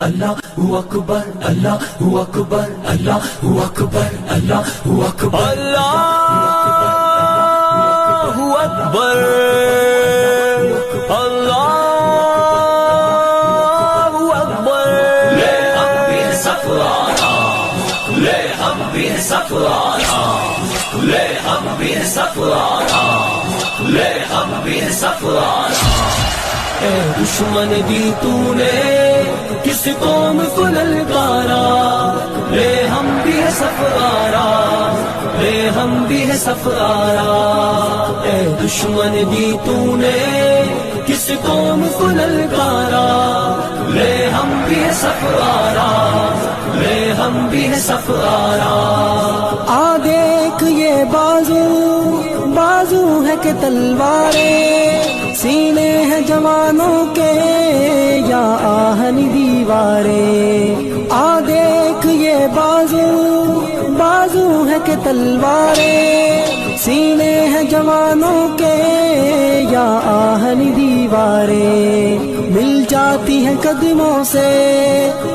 اللہ اکبر اللہ اکبر اللہ اکبر اللہ اکبر اللہ اکبر اللہ اکبر لے ہم بھی سفرانا لے ہم بھی سفرانا لے ہم بھی سفرانا لے ہم بھی سفرانا اے دشمن دی تو نے کس قوم کو للکارا لے ہم بھی ہے سفرارا لے ہم بھی ہے سفرارا اے دشمن دی تو نے کس قوم کو للکارا لے ہم بھی ہے سفرارا لے ہم بھی ہے سفرارا آ دیکھ یہ بازو بازو ہے کہ تلواریں سینے ہیں جوانوں کے یا آہنی دیواریں آ دیکھ یہ بازو بازو ہے کہ تلواریں سینے ہیں جوانوں کے یا آہنی دیواریں مل جاتی ہیں قدموں سے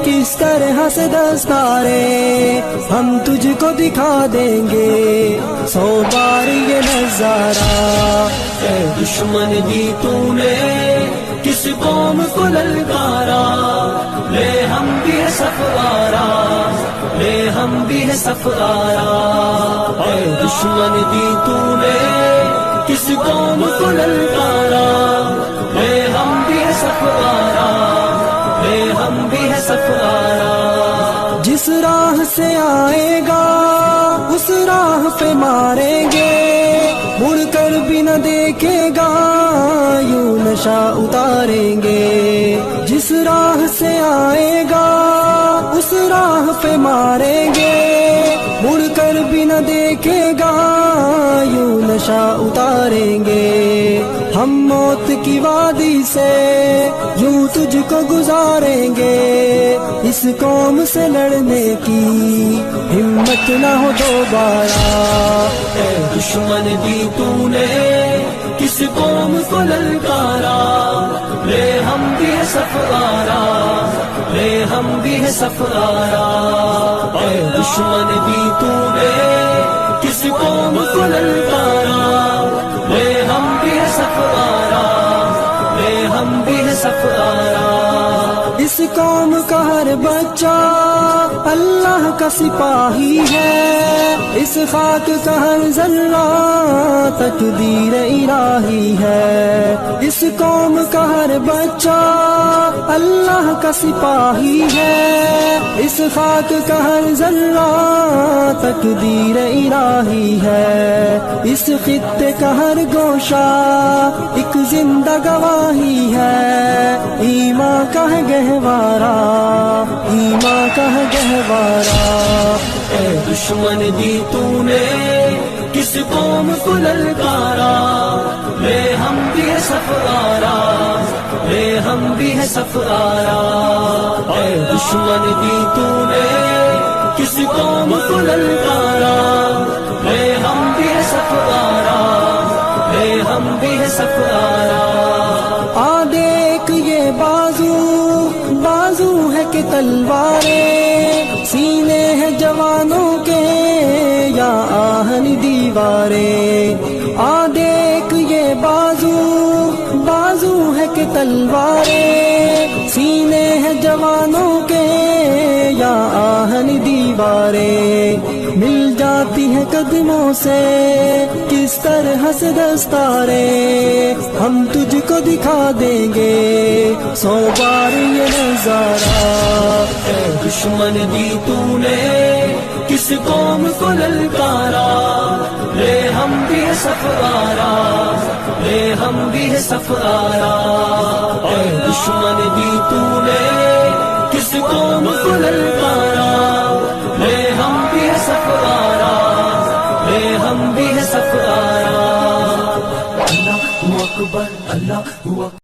کس طرح سے دستاریں ہم تجھ کو دکھا دیں گے 100 بار یہ نظارہ اے دشمن دی تو نے کس قوم کو للکارا لے ہم بھی ہے سفرارا لے ہم بھی ہے سفرارا اے دشمن دی تو نے کس قوم کو للکارا لے ہم بھی ہے سفرارا لے ہم بھی ہے سفرارا جس راہ سے آئے گا اس راہ پہ ماریں گے مڑ کر بھی نہ دیکھے گا یوں نشہ اتاریں گے جس راہ سے آئے گا اس راہ پہ ماریں گے مڑ کر بھی نہ دیکھے گا یوں نشہ اتاریں گے ہم موت کی وادی سے یوں تجھ کو گزاریں گے اس قوم سے لڑنے کی ہمت نہ ہو دوبارہ اے دشمن دی تو نے کس قوم کو للکارا لے ہم بھی ہے سفرارا لے ہم بھی ہے سفرارا اے دشمن دی تو نے کس قوم کو للکارا لے ہم بھی ہے سفرارا لے ہم بھی ہے سفرارا اس قوم کا ہر بچہ اللہ کا سپاہی ہے اس خاک کا ہر ذرہ تقدیر الہی ہے اس قوم کا ہر بچہ اللہ کا سپاہی ہے اس خاک کا ہر ذرہ تقدیر الہی ہے اس خطے کا ہر گوشہ ایک زندہ گواہی ہے ایمان کا ہے گہوارہ ایمان کا ہے گہوارہ اے دشمن دی تو نے کس قوم کو للکارا لے ہم بھی ہے سفرارا لے ہم بھی ہے سفرارا اے دشمن دی تو نے کس قوم کو للکارا لے ہم بھی ہے سفرارا لے ہم بھی ہے سفرارا آ دیکھ یہ بازو بازو ہے کہ تلواریں سینے ہیں جوانوں کے یا آہنی دیواریں آ دیکھ یہ بازو بازو ہے کہ تلواریں سینے ہیں جوانوں کے یا آہنی دیواریں مل جاتی ہیں قدموں سے کس طرح سے دستاریں ہم تجھ کو دکھا دیں گے 100 بار یہ نظارہ اے دشمن دی تو نے کس قوم کو للکارا لے ہم بھی ہے سفرارا لے ہم بھی ہے سفرارا اے دشمن دی تو نے کس قوم کو للکارا لے ہم بھی ہے سفرارا لے ہم بھی ہے سفرارا اللہ اکبر اللہ اکبر